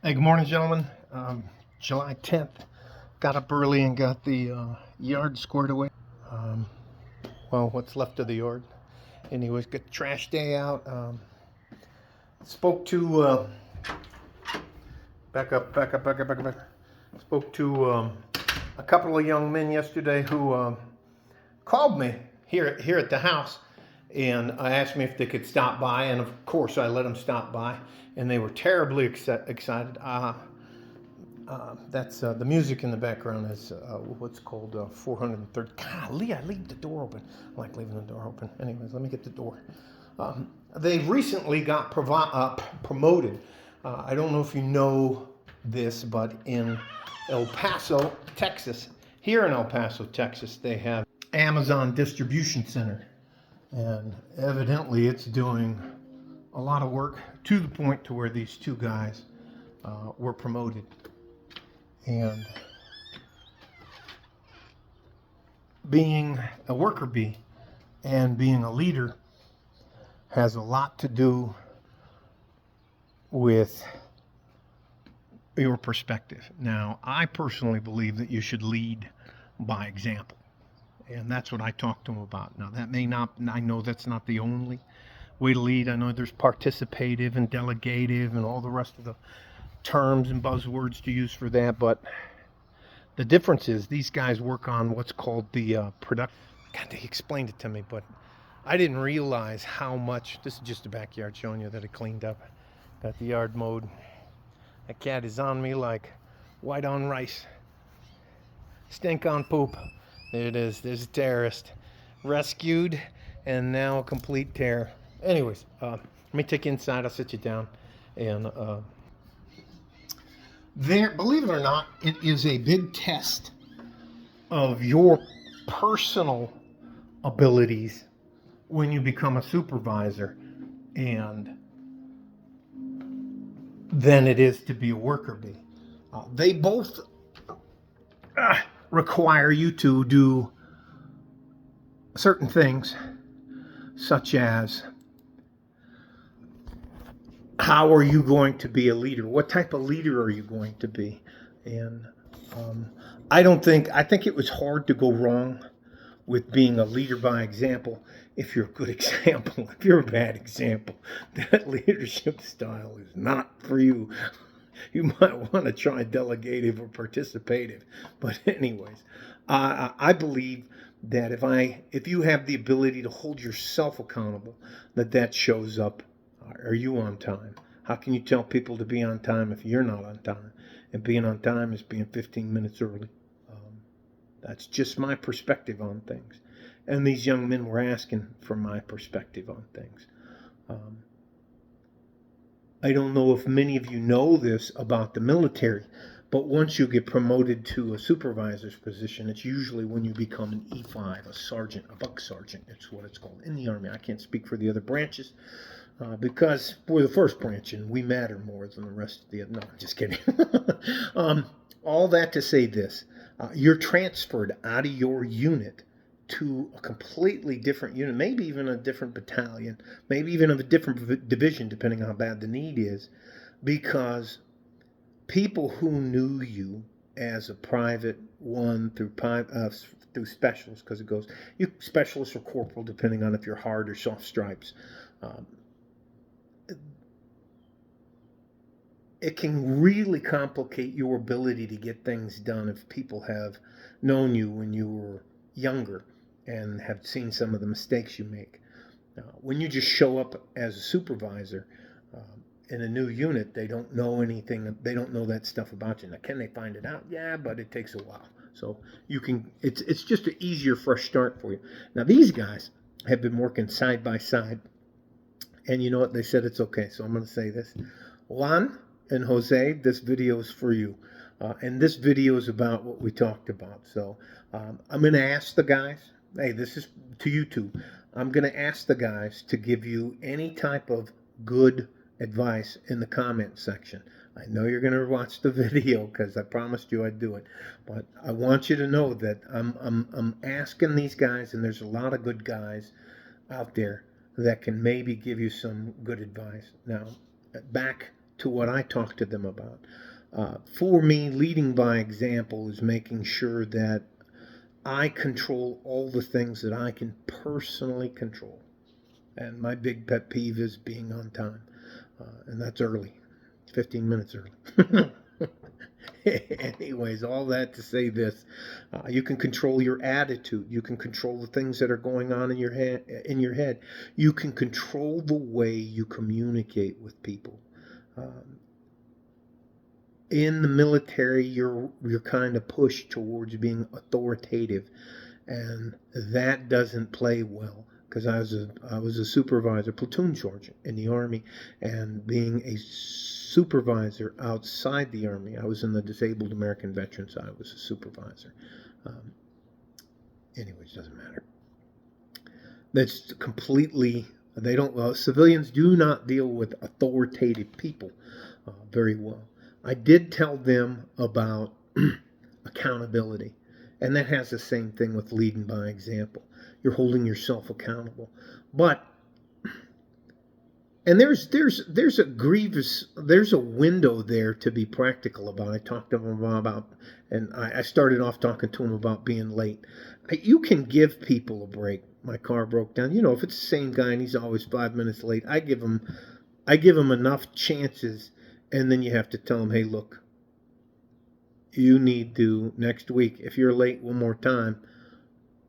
Hey, good morning, gentlemen. July 10th. Got up early and got the yard squared away. Well, what's left of the yard. Anyways, got the trash day out. Spoke to, back up. Spoke to a couple of young men yesterday who called me here at the house and asked me if they could stop by. And of course, I let them stop by. And they were terribly excited. That's the music in the background is what's called 430. Golly, I leave the door open. I like leaving the door open. Anyways, let me get the door. They recently got promoted. I don't know if you know this, but in El Paso, Texas, here in El Paso, Texas, they have Amazon distribution center. And evidently it's doing a lot of work to the point to where these two guys were promoted. And being a worker bee and being a leader has a lot to do with your perspective. Now, I personally believe that you should lead by example. And that's what I talk to them about. Now, that may not, I know that's not the only way to lead. I know there's participative and delegative and all the rest of the terms and buzzwords to use for that, but the difference is these guys work on what's called the product. God, they explained it to me, but I didn't realize how much. This is just the backyard showing you that it cleaned up. Got the yard mowed. That cat is on me like white on rice. Stink on poop. There it is. There's a terrorist. Rescued and now a complete terror. Anyways, let me take you inside. I'll sit you down. And there, believe it or not, it is a big test of your personal abilities when you become a supervisor and than it is to be a worker bee. They both require you to do certain things, such as how are you going to be a leader? What type of leader are you going to be? And I think it was hard to go wrong with being a leader by example. If you're a good example, if you're a bad example, that leadership style is not for you. You might want to try delegative or participative. But anyways, I believe that if you have the ability to hold yourself accountable, that shows up. Are you on time? How can you tell people to be on time if you're not on time? And being on time is being 15 minutes early. That's just my perspective on things. And these young men were asking for my perspective on things. I don't know if many of you know this about the military, but once you get promoted to a supervisor's position, it's usually when you become an E5, a sergeant, a buck sergeant. It's what it's called in the Army. I can't speak for the other branches. Because we're the first branch and we matter more than the rest of the other. No, I'm just kidding. All that to say this, you're transferred out of your unit to a completely different unit, maybe even a different battalion, maybe even of a different division, depending on how bad the need is, because people who knew you as a private one through specials, because it goes, you specialist or corporal, depending on if you're hard or soft stripes, it can really complicate your ability to get things done if people have known you when you were younger and have seen some of the mistakes you make. When you just show up as a supervisor in a new unit, they don't know anything. They don't know that stuff about you. Now, can they find it out? Yeah, but it takes a while. So you can. It's just an easier, fresh start for you. Now, these guys have been working side by side, and you know what? They said it's okay. So I'm going to say this. Juan and Jose, this video is for you. And this video is about what we talked about. So I'm going to ask the guys, hey, this is to you two. I'm going to ask the guys to give you any type of good advice in the comment section. I know you're going to watch the video because I promised you I'd do it. But I want you to know that I'm asking these guys, and there's a lot of good guys out there that can maybe give you some good advice. Now, back to what I talk to them about. For me, leading by example is making sure that I control all the things that I can personally control. And my big pet peeve is being on time. And that's early, 15 minutes early. Anyways, all that to say this: you can control your attitude. You can control the things that are going on in your head. You can control the way you communicate with people. Um, in the military, you're kind of pushed towards being authoritative, and that doesn't play well. Because I was a supervisor, platoon sergeant in the Army, and being a supervisor outside the Army, I was in the Disabled American Veterans. I was a supervisor. Um, Anyways, doesn't matter. That's completely. They don't. Civilians do not deal with authoritative people very well. I did tell them about accountability, and that has the same thing with leading by example. You're holding yourself accountable, but and there's a window there to be practical about. I talked to them about, and I started off talking to them about being late. You can give people a break. My car broke down. You know, if it's the same guy and he's always 5 minutes late, I give him enough chances, and then you have to tell him, hey, look, you need to next week. If you're late one more time,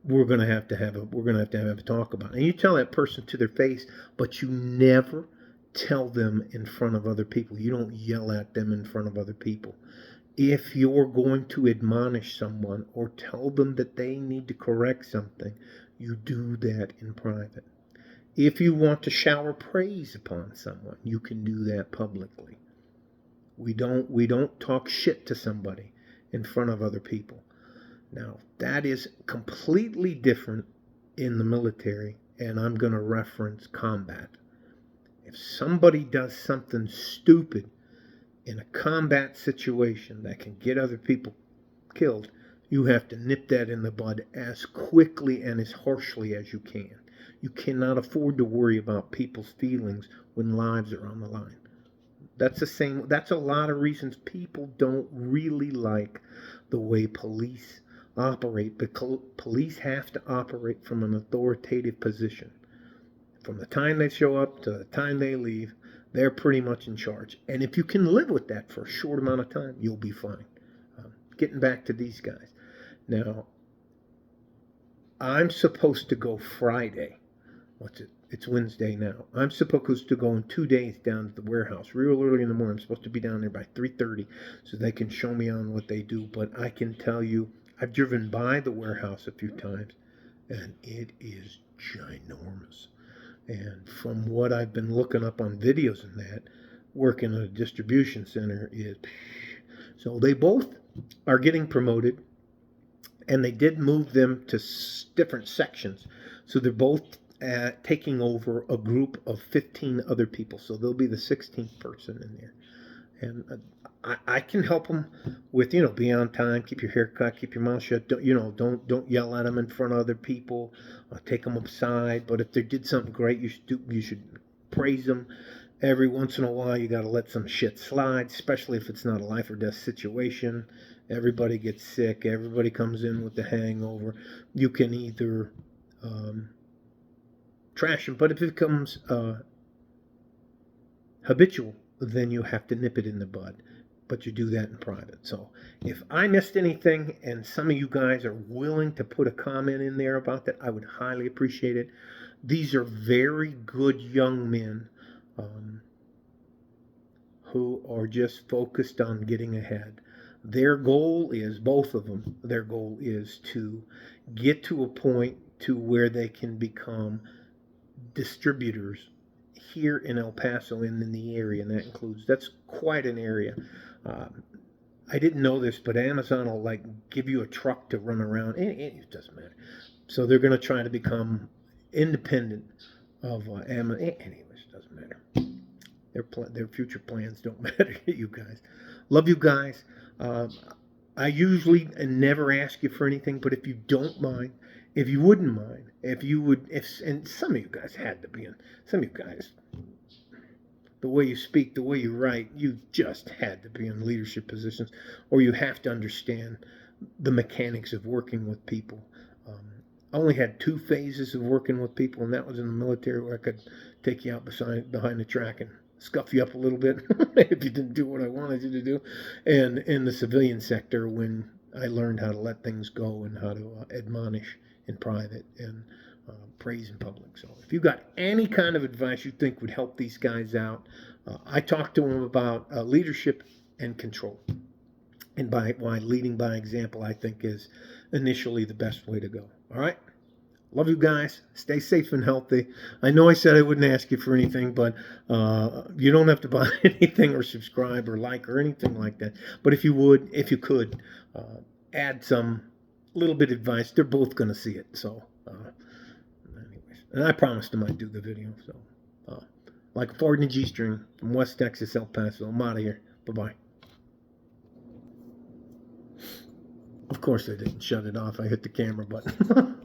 we're gonna have to have a talk about it. And you tell that person to their face, but you never tell them in front of other people. You don't yell at them in front of other people. If you're going to admonish someone or tell them that they need to correct something, you do that in private. If you want to shower praise upon someone, you can do that publicly. We don't talk shit to somebody in front of other people. Now, that is completely different in the military, and I'm going to reference combat. If somebody does something stupid in a combat situation that can get other people killed, you have to nip that in the bud as quickly and as harshly as you can. You cannot afford to worry about people's feelings when lives are on the line. That's a lot of reasons people don't really like the way police operate, but police have to operate from an authoritative position. From the time they show up to the time they leave, they're pretty much in charge. And if you can live with that for a short amount of time, you'll be fine. Getting back to these guys. Now, I'm supposed to go Friday. It's Wednesday now. I'm supposed to go in 2 days down to the warehouse real early in the morning. I'm supposed to be down there by 3:30 so they can show me on what they do. But I can tell you, I've driven by the warehouse a few times, and it is ginormous. And from what I've been looking up on videos and that, working at a distribution center is... So they both are getting promoted, and they did move them to different sections. So they're both taking over a group of 15 other people. So they'll be the 16th person in there. And I can help them with, be on time, keep your hair cut, keep your mouth shut. Don't yell at them in front of other people. Take them aside. But if they did something great, you should praise them. Every once in a while, you got to let some shit slide, especially if it's not a life or death situation. Everybody gets sick. Everybody comes in with the hangover. You can either trash them, but if it becomes habitual, then you have to nip it in the bud. But you do that in private. So if I missed anything and some of you guys are willing to put a comment in there about that, I would highly appreciate it. These are very good young men who are just focused on getting ahead. Their goal is, both of them, their goal is to get to a point to where they can become distributors here in El Paso and in the area, and that's quite an area. I didn't know this, but Amazon will give you a truck to run around. It doesn't matter. So they're going to try to become independent of Amazon. Anyways, it doesn't matter. Their future plans don't matter to you guys. Love you guys. I usually never ask you for anything, but if you don't mind, if you wouldn't mind, and some of you guys had to be in, some of you guys, the way you speak, the way you write, you just had to be in leadership positions, or you have to understand the mechanics of working with people. I only had 2 phases of working with people, and that was in the military, where I could take you out behind the track and scuff you up a little bit if you didn't do what I wanted you to do. And in the civilian sector, when I learned how to let things go and how to admonish in private and praise in public. So if you got any kind of advice you think would help these guys out, I talked to them about leadership and control. And by why leading by example, I think, is initially the best way to go. All right? Love you guys. Stay safe and healthy. I know I said I wouldn't ask you for anything, but you don't have to buy anything or subscribe or like or anything like that. But if you could, add some little bit of advice. They're both going to see it. So, anyways. And I promised them I'd do the video. So, like a Ford and a G-string from West Texas, El Paso. I'm out of here. Bye-bye. Of course I didn't shut it off. I hit the camera button.